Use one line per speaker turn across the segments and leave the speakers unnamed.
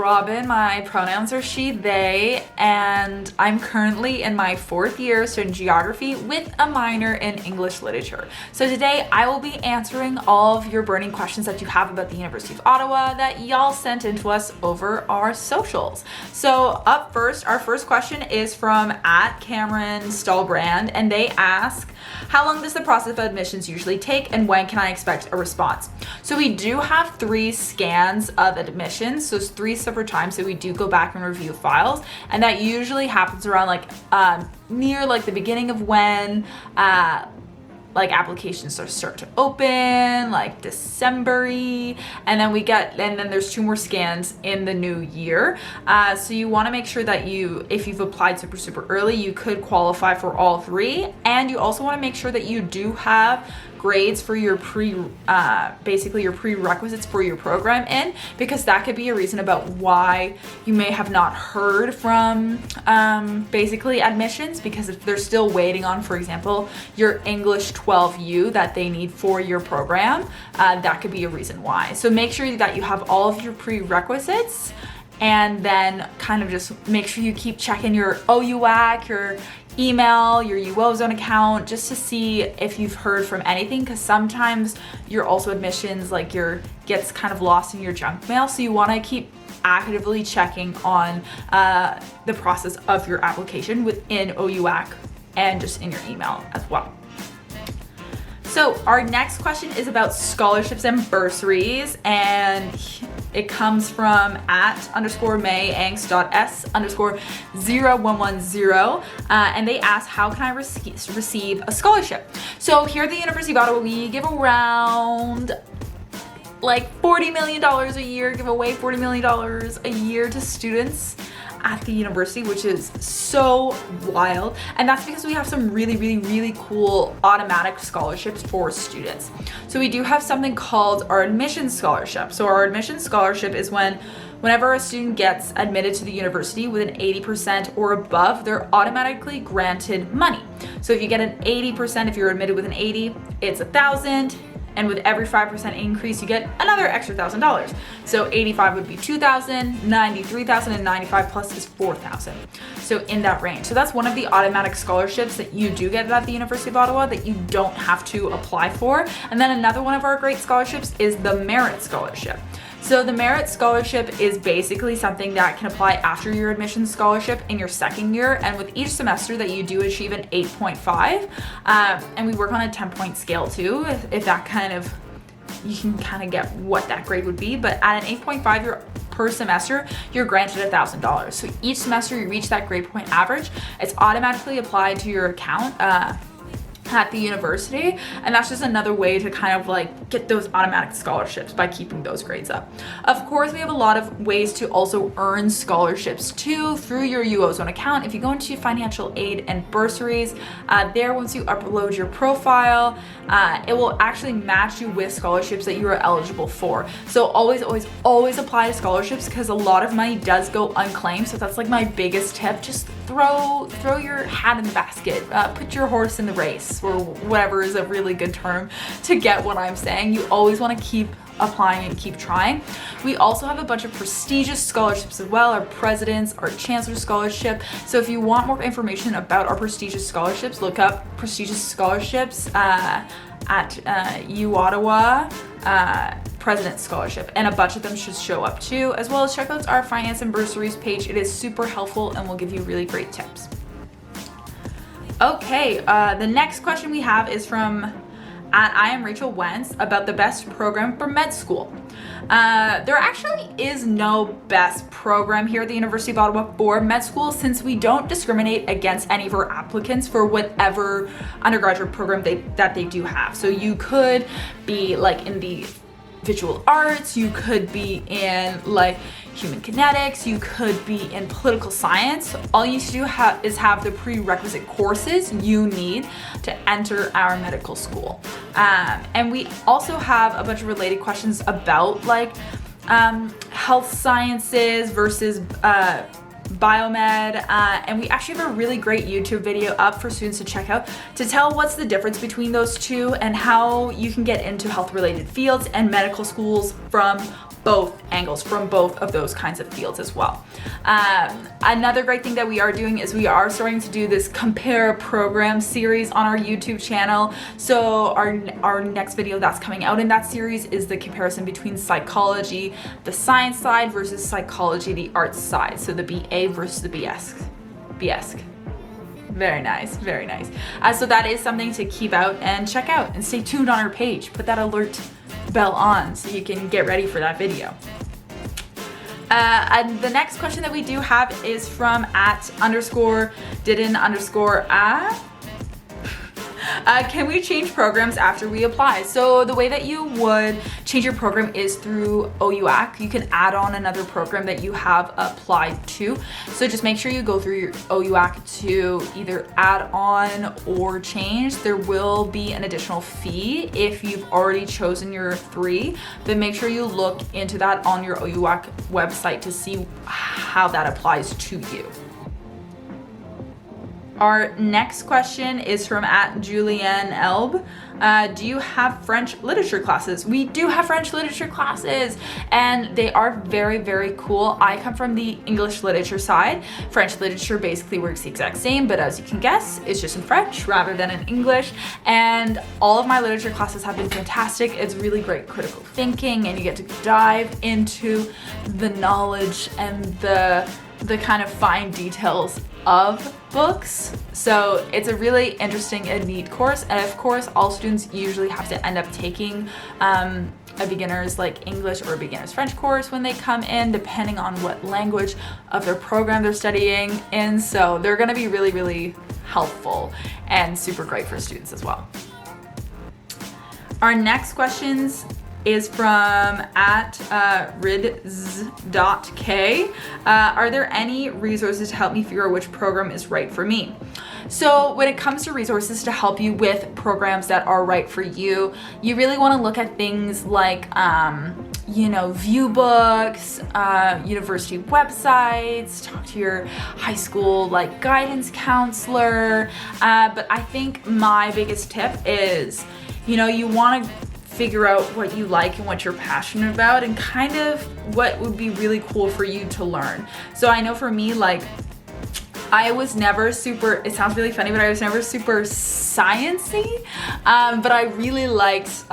Robin. My pronouns are she, they, and I'm currently in my 4th year studying geography with a minor in English literature. So today I will be answering all of your burning questions that you have about the University of Ottawa that y'all sent in to us over our socials. So up first, our first question is from @CameronStallbrand, and they ask, how long does the process of admissions usually take and when can I expect a response? So we do have 3 scans of admissions, so it's 3 separate times that we do go back and review files, and that usually happens around near the beginning of when applications start to open, like December-y, and then there's 2 more scans in the new year. So you want to make sure that if you've applied super early, you could qualify for all 3, and you also want to make sure that you do have grades for your basically your prerequisites for your program in, because that could be a reason about why you may have not heard from basically admissions, because if they're still waiting on, for example, your English 12U that they need for your program, that could be a reason why. So make sure that you have all of your prerequisites, and then kind of just make sure you keep checking your uOttawa, your email, your uOZone account, just to see if you've heard from anything, because sometimes your also admissions gets kind of lost in your junk mail. So you want to keep actively checking on the process of your application within uOttawa and just in your email as well. So our next question is about scholarships and bursaries, and it comes from @mayangst.s_0110, and they ask, how can I receive a scholarship? So here at the University of Ottawa, we give around $40 million a year, give away $40 million a year to students at the university, which is so wild. And that's because we have some really cool automatic scholarships for students. So we do have something called our admission scholarship. So our admission scholarship is whenever a student gets admitted to the university with an 80% or above, they're automatically granted money. So if you get an 80%, if you're admitted with an 80, it's $1,000. And with every 5% increase, you get another extra $1,000. So 85 would be 2,000, 93,000, and 95 plus is 4,000. So in that range. So that's one of the automatic scholarships that you do get at the University of Ottawa that you don't have to apply for. And then another one of our great scholarships is the Merit Scholarship. So the Merit Scholarship is basically something that can apply after your admission scholarship in your 2nd year, and with each semester that you do achieve an 8.5, and we work on a 10-point scale too, if that you can kind of get what that grade would be, but at an 8.5 per semester, you're granted $1,000. So each semester you reach that grade point average, it's automatically applied to your account at the university, and that's just another way to kind of get those automatic scholarships by keeping those grades up. Of course, we have a lot of ways to also earn scholarships too through your uOZone account. If you go into financial aid and bursaries, there, once you upload your profile, it will actually match you with scholarships that you are eligible for. So always apply to scholarships, because a lot of money does go unclaimed. So that's my biggest tip. Just throw your hat in the basket, put your horse in the race, or whatever is a really good term to get what I'm saying. You always want to keep applying and keep trying. We also have a bunch of prestigious scholarships as well, our President's, our Chancellor Scholarship. So if you want more information about our prestigious scholarships, look up prestigious scholarships at uOttawa President's Scholarship, and a bunch of them should show up too, as well as check out our finance and bursaries page. It is super helpful and will give you really great tips. Okay, the next question we have is from @IamRachelWentz about the best program for med school. There actually is no best program here at the University of Ottawa for med school, since we don't discriminate against any of our applicants for whatever undergraduate program that they do have. So you could be in the visual arts, you could be in human kinetics, you could be in political science. All you need to do is have the prerequisite courses you need to enter our medical school. And we also have a bunch of related questions about health sciences versus biomed, and we actually have a really great YouTube video up for students to check out to tell what's the difference between those two and how you can get into health related fields and medical schools from both angles from both of those kinds of fields as well. Another great thing that we are doing is we are starting to do this compare program series on our YouTube channel. So our next video that's coming out in that series is the comparison between psychology, the science side, versus psychology, the arts side. So the BA versus the BS. Very nice, very nice. So that is something to keep out and check out, and stay tuned on our page. Put that alert bell on so you can get ready for that video. And the next question that we do have is from @_didn't_. Can we change programs after we apply? So the way that you would change your program is through uOttawa. You can add on another program that you have applied to. So just make sure you go through your uOttawa to either add on or change. There will be an additional fee if you've already chosen your 3, but make sure you look into that on your uOttawa website to see how that applies to you. Our next question is from @Julianne Elb. Do you have French literature classes? We do have French literature classes, and they are very, very cool. I come from the English literature side. French literature basically works the exact same, but as you can guess, it's just in French rather than in English. And all of my literature classes have been fantastic. It's really great critical thinking, and you get to dive into the knowledge and the kind of fine details of books. So it's a really interesting and neat course, and of course all students usually have to end up taking a beginner's like English or a beginner's French course when they come in, depending on what language of their program they're studying in. So they're going to be really, really helpful and super great for students as well. Our next questions is from @rids.k. Are there any resources to help me figure out which program is right for me? So when it comes to resources to help you with programs that are right for you, you really want to look at things like view books, university websites, talk to your high school like guidance counselor. But I think my biggest tip is, you want to figure out what you like and what you're passionate about, and kind of what would be really cool for you to learn. So I know for me, like, I was never super, it sounds really funny, but I was never super sciencey, but I really liked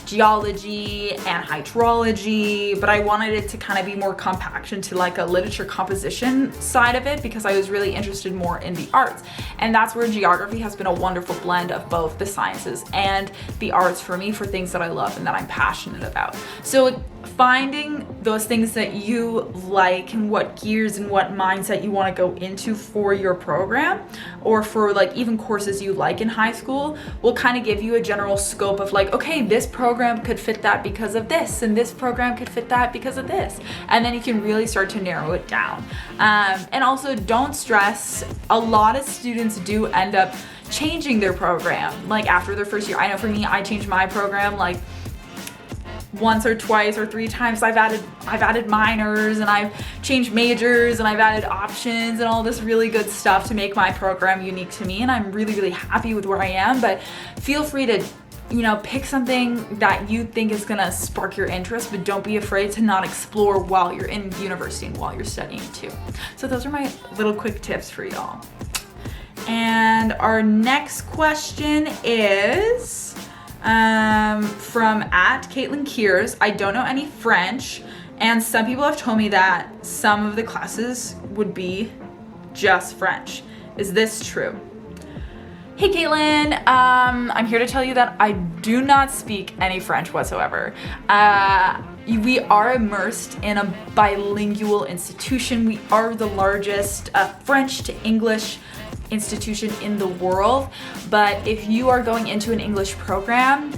geology and hydrology, but I wanted it to kind of be more compaction to like a literature composition side of it, because I was really interested more in the arts. And that's where geography has been a wonderful blend of both the sciences and the arts for me, for things that I love and that I'm passionate about. So finding those things that you like and what gears and what mindset you want to go into for your program, or for like even courses you like in high school, will kind of give you a general scope of like, okay, this program could fit that because of this, and this program could fit that because of this, and then you can really start to narrow it down. And also, don't stress. A lot of students do end up changing their program like after their first year. I know for me, I changed my program like once or twice or 3 times. I've added minors, and I've changed majors, and I've added options and all this really good stuff to make my program unique to me, and I'm really, really happy with where I am. But feel free to pick something that you think is gonna spark your interest, but don't be afraid to not explore while you're in university and while you're studying too. So those are my little quick tips for y'all. And our next question is from @Caitlin Kears. I don't know any French, and some people have told me that some of the classes would be just French. Is this true? Hey Caitlin, I'm here to tell you that I do not speak any French whatsoever. We are immersed in a bilingual institution. We are the largest French to English institution in the world, but if you are going into an English program,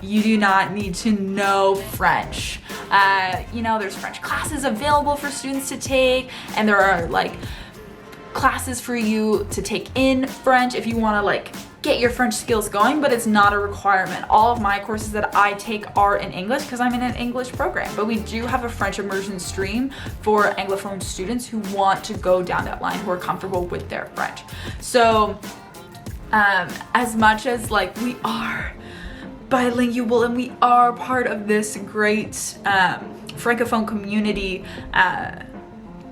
you do not need to know French. There's French classes available for students to take, and there are like classes for you to take in French if you want to like get your French skills going, but it's not a requirement. All of my courses that I take are in English because I'm in an English program, but we do have a French immersion stream for Anglophone students who want to go down that line, who are comfortable with their French. So as much as like we are bilingual, and we are part of this great Francophone community.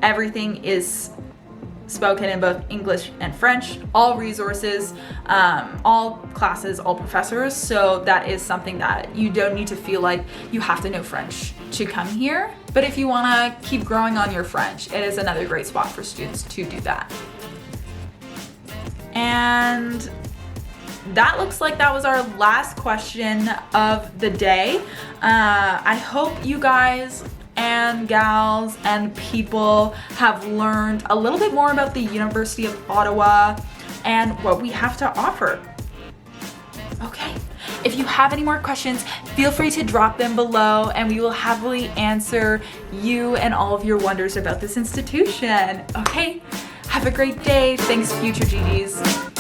Everything is spoken in both English and French, all resources, all classes, all professors. So that is something that you don't need to feel like you have to know French to come here. But if you want to keep growing on your French, it is another great spot for students to do that. And that looks like that was our last question of the day. I hope you guys and gals and people have learned a little bit more about the University of Ottawa and what we have to offer. Okay, if you have any more questions, feel free to drop them below and we will happily answer you and all of your wonders about this institution. Okay, have a great day. Thanks, future GGs.